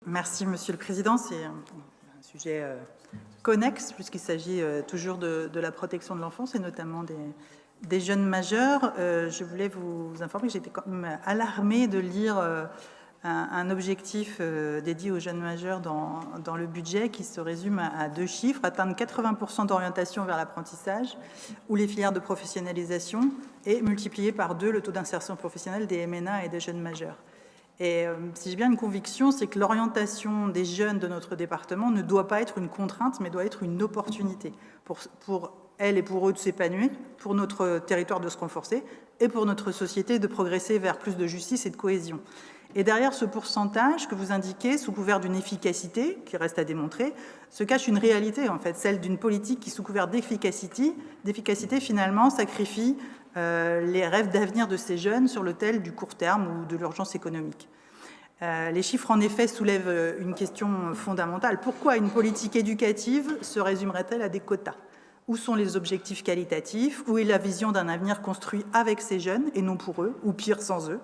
Merci, Monsieur le Président. C'est un sujet connexe, puisqu'il s'agit toujours de la protection de l'enfance et notamment des jeunes majeurs. Je voulais vous informer que j'étais quand même alarmée de lire un objectif dédié aux jeunes majeurs dans le budget qui se résume à 2 chiffres: atteindre 80% d'orientation vers l'apprentissage ou les filières de professionnalisation et multiplier par 2 le taux d'insertion professionnelle des MNA et des jeunes majeurs. Et si j'ai bien une conviction, c'est que l'orientation des jeunes de notre département ne doit pas être une contrainte, mais doit être une opportunité pour elles et pour eux de s'épanouir, pour notre territoire de se renforcer et pour notre société de progresser vers plus de justice et de cohésion. Et derrière ce pourcentage que vous indiquez, sous couvert d'une efficacité, qui reste à démontrer, se cache une réalité, en fait, celle d'une politique qui, sous couvert d'efficacité, finalement, sacrifie les rêves d'avenir de ces jeunes sur l'autel du court terme ou de l'urgence économique. Les chiffres, en effet, soulèvent une question fondamentale. Pourquoi une politique éducative se résumerait-elle à des quotas? Où sont les objectifs qualitatifs? Où est la vision d'un avenir construit avec ces jeunes et non pour eux, ou pire, sans eux?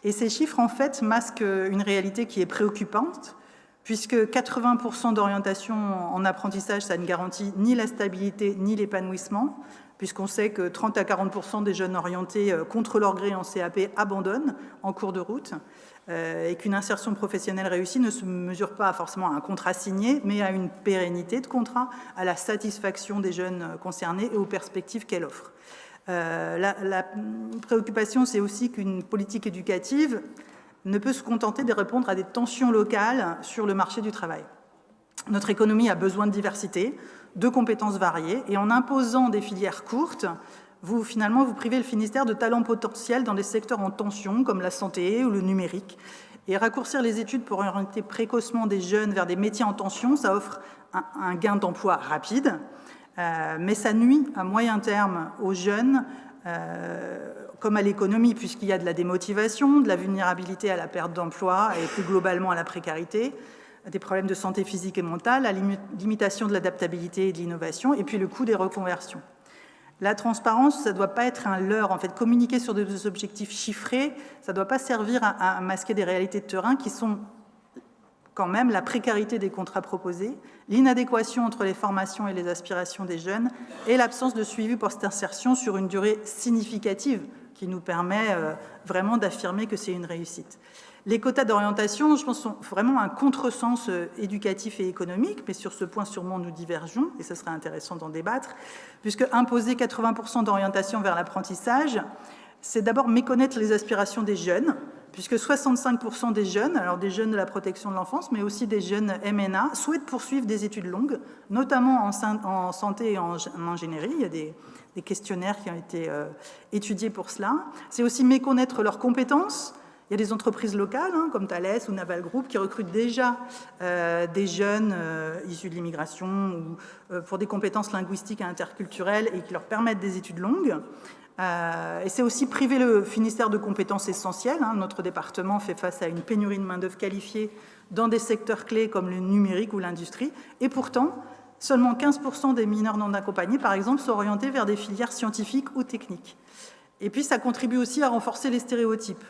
Et ces chiffres, en fait, masquent une réalité qui est préoccupante, puisque 80% d'orientation en apprentissage, ça ne garantit ni la stabilité ni l'épanouissement, puisqu'on sait que 30 à 40% des jeunes orientés contre leur gré en CAP abandonnent en cours de route, et qu'une insertion professionnelle réussie ne se mesure pas forcément à un contrat signé, mais à une pérennité de contrat, à la satisfaction des jeunes concernés et aux perspectives qu'elle offre. La préoccupation, c'est aussi qu'une politique éducative ne peut se contenter de répondre à des tensions locales sur le marché du travail. Notre économie a besoin de diversité, de compétences variées, et en imposant des filières courtes, vous privez le Finistère de talents potentiels dans des secteurs en tension, comme la santé ou le numérique. Et raccourcir les études pour orienter précocement des jeunes vers des métiers en tension, ça offre un gain d'emploi rapide, mais ça nuit à moyen terme aux jeunes, comme à l'économie, puisqu'il y a de la démotivation, de la vulnérabilité à la perte d'emploi et plus globalement à la précarité, des problèmes de santé physique et mentale, la limitation de l'adaptabilité et de l'innovation, et puis le coût des reconversions. La transparence, ça ne doit pas être un leurre. En fait, communiquer sur des objectifs chiffrés, ça ne doit pas servir à masquer des réalités de terrain qui sont quand même la précarité des contrats proposés, l'inadéquation entre les formations et les aspirations des jeunes et l'absence de suivi pour cette insertion sur une durée significative qui nous permet vraiment d'affirmer que c'est une réussite. Les quotas d'orientation, je pense, sont vraiment un contresens éducatif et économique, mais sur ce point, sûrement, nous divergeons, et ce serait intéressant d'en débattre, puisque imposer 80% d'orientation vers l'apprentissage, c'est d'abord méconnaître les aspirations des jeunes, puisque 65% des jeunes, alors des jeunes de la protection de l'enfance, mais aussi des jeunes MNA, souhaitent poursuivre des études longues, notamment en santé et en ingénierie. Il y a des questionnaires qui ont été étudiés pour cela. C'est aussi méconnaître leurs compétences. Il y a des entreprises locales, comme Thales ou Naval Group, qui recrutent déjà des jeunes issus de l'immigration ou pour des compétences linguistiques et interculturelles et qui leur permettent des études longues. Et c'est aussi priver le Finistère de compétences essentielles. Notre département fait face à une pénurie de main-d'œuvre qualifiée dans des secteurs clés comme le numérique ou l'industrie. Et pourtant, seulement 15% des mineurs non accompagnés, par exemple, sont orientés vers des filières scientifiques ou techniques. Et puis, ça contribue aussi à renforcer les stéréotypes.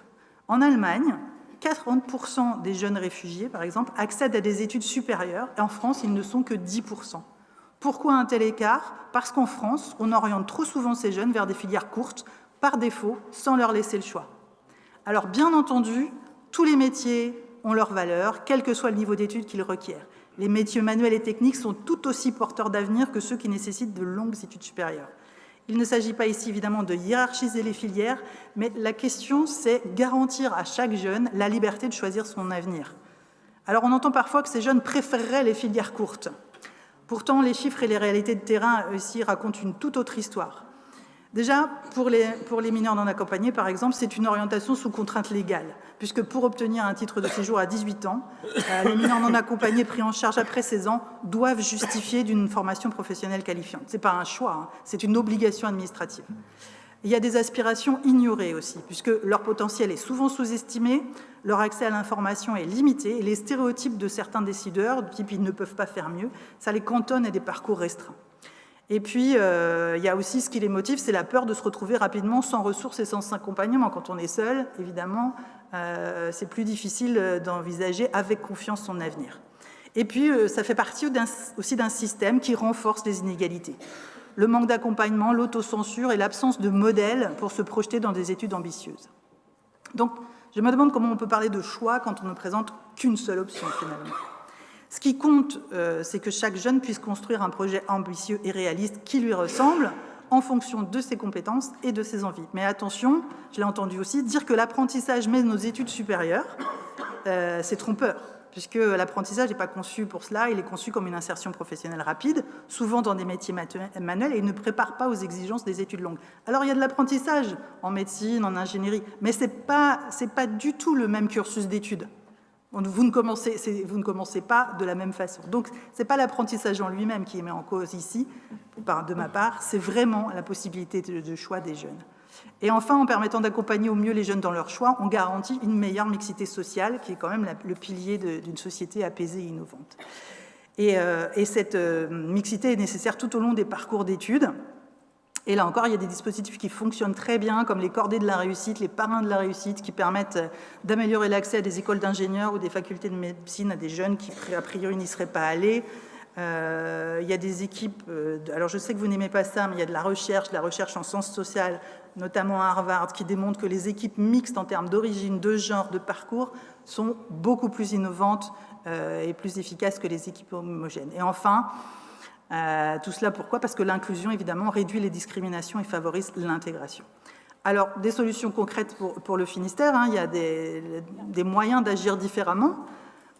En Allemagne, 40% des jeunes réfugiés, par exemple, accèdent à des études supérieures, et en France, ils ne sont que 10%. Pourquoi un tel écart? Parce qu'en France, on oriente trop souvent ces jeunes vers des filières courtes, par défaut, sans leur laisser le choix. Alors, bien entendu, tous les métiers ont leur valeur, quel que soit le niveau d'études qu'ils requièrent. Les métiers manuels et techniques sont tout aussi porteurs d'avenir que ceux qui nécessitent de longues études supérieures. Il ne s'agit pas ici, évidemment, de hiérarchiser les filières, mais la question, c'est garantir à chaque jeune la liberté de choisir son avenir. Alors, on entend parfois que ces jeunes préféreraient les filières courtes. Pourtant, les chiffres et les réalités de terrain ici racontent une toute autre histoire. Déjà, pour les mineurs non accompagnés, par exemple, c'est une orientation sous contrainte légale, puisque pour obtenir un titre de séjour à 18 ans, les mineurs non accompagnés pris en charge après 16 ans doivent justifier d'une formation professionnelle qualifiante. Ce n'est pas un choix, c'est une obligation administrative. Il y a des aspirations ignorées aussi, puisque leur potentiel est souvent sous-estimé, leur accès à l'information est limité, et les stéréotypes de certains décideurs, du type « ils ne peuvent pas faire mieux », ça les cantonne à des parcours restreints. Et puis, il y a aussi ce qui les motive, c'est la peur de se retrouver rapidement sans ressources et sans accompagnement. Quand on est seul, évidemment, c'est plus difficile d'envisager avec confiance son avenir. Et puis, ça fait partie aussi d'un système qui renforce les inégalités. Le manque d'accompagnement, l'autocensure et l'absence de modèle pour se projeter dans des études ambitieuses. Donc, je me demande comment on peut parler de choix quand on ne présente qu'une seule option, finalement. Ce qui compte, c'est que chaque jeune puisse construire un projet ambitieux et réaliste qui lui ressemble en fonction de ses compétences et de ses envies. Mais attention, je l'ai entendu aussi, dire que l'apprentissage mène nos études supérieures, c'est trompeur, puisque l'apprentissage n'est pas conçu pour cela, il est conçu comme une insertion professionnelle rapide, souvent dans des métiers manuels, et il ne prépare pas aux exigences des études longues. Alors il y a de l'apprentissage en médecine, en ingénierie, mais ce n'est pas du tout le même cursus d'études. Vous ne commencez pas de la même façon. Donc, ce n'est pas l'apprentissage en lui-même qui est mis en cause ici, de ma part, c'est vraiment la possibilité de choix des jeunes. Et enfin, en permettant d'accompagner au mieux les jeunes dans leur choix, on garantit une meilleure mixité sociale, qui est quand même le pilier d'une société apaisée et innovante. Et cette mixité est nécessaire tout au long des parcours d'études. Et là encore, il y a des dispositifs qui fonctionnent très bien, comme les cordées de la réussite, les parrains de la réussite, qui permettent d'améliorer l'accès à des écoles d'ingénieurs ou des facultés de médecine à des jeunes qui, a priori, n'y seraient pas allés. Il y a des équipes, alors je sais que vous n'aimez pas ça, mais il y a de la recherche en sciences sociales, notamment à Harvard, qui démontre que les équipes mixtes en termes d'origine, de genre, de parcours, sont beaucoup plus innovantes et plus efficaces que les équipes homogènes. Et enfin, tout cela pourquoi? Parce que l'inclusion, évidemment, réduit les discriminations et favorise l'intégration. Alors, des solutions concrètes pour le Finistère, il y a des moyens d'agir différemment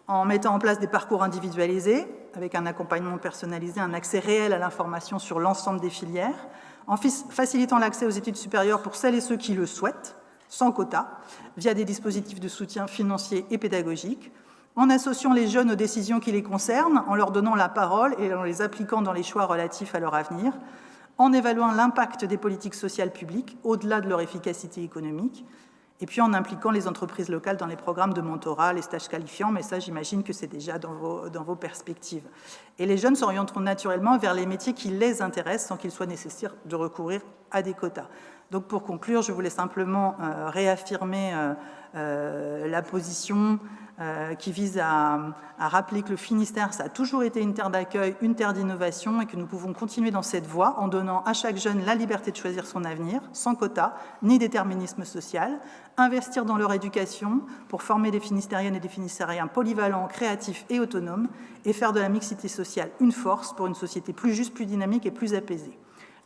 en mettant en place des parcours individualisés, avec un accompagnement personnalisé, un accès réel à l'information sur l'ensemble des filières, en facilitant l'accès aux études supérieures pour celles et ceux qui le souhaitent, sans quota, via des dispositifs de soutien financier et pédagogique, en associant les jeunes aux décisions qui les concernent, en leur donnant la parole et en les appliquant dans les choix relatifs à leur avenir, en évaluant l'impact des politiques sociales publiques au-delà de leur efficacité économique, et puis en impliquant les entreprises locales dans les programmes de mentorat, les stages qualifiants, mais ça, j'imagine que c'est déjà dans vos perspectives. Et les jeunes s'orienteront naturellement vers les métiers qui les intéressent sans qu'il soit nécessaire de recourir à des quotas. Donc pour conclure, je voulais simplement réaffirmer la position qui vise à rappeler que le Finistère, ça a toujours été une terre d'accueil, une terre d'innovation, et que nous pouvons continuer dans cette voie en donnant à chaque jeune la liberté de choisir son avenir, sans quota, ni déterminisme social, investir dans leur éducation pour former des Finistériennes et des Finistériens polyvalents, créatifs et autonomes, et faire de la mixité sociale une force pour une société plus juste, plus dynamique et plus apaisée.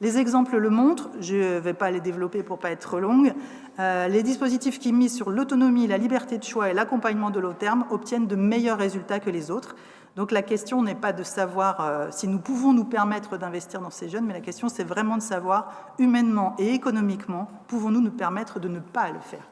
Les exemples le montrent, je ne vais pas les développer pour ne pas être trop longue. Les dispositifs qui misent sur l'autonomie, la liberté de choix et l'accompagnement de long terme obtiennent de meilleurs résultats que les autres. Donc la question n'est pas de savoir si nous pouvons nous permettre d'investir dans ces jeunes, mais la question c'est vraiment de savoir, humainement et économiquement, pouvons-nous nous permettre de ne pas le faire.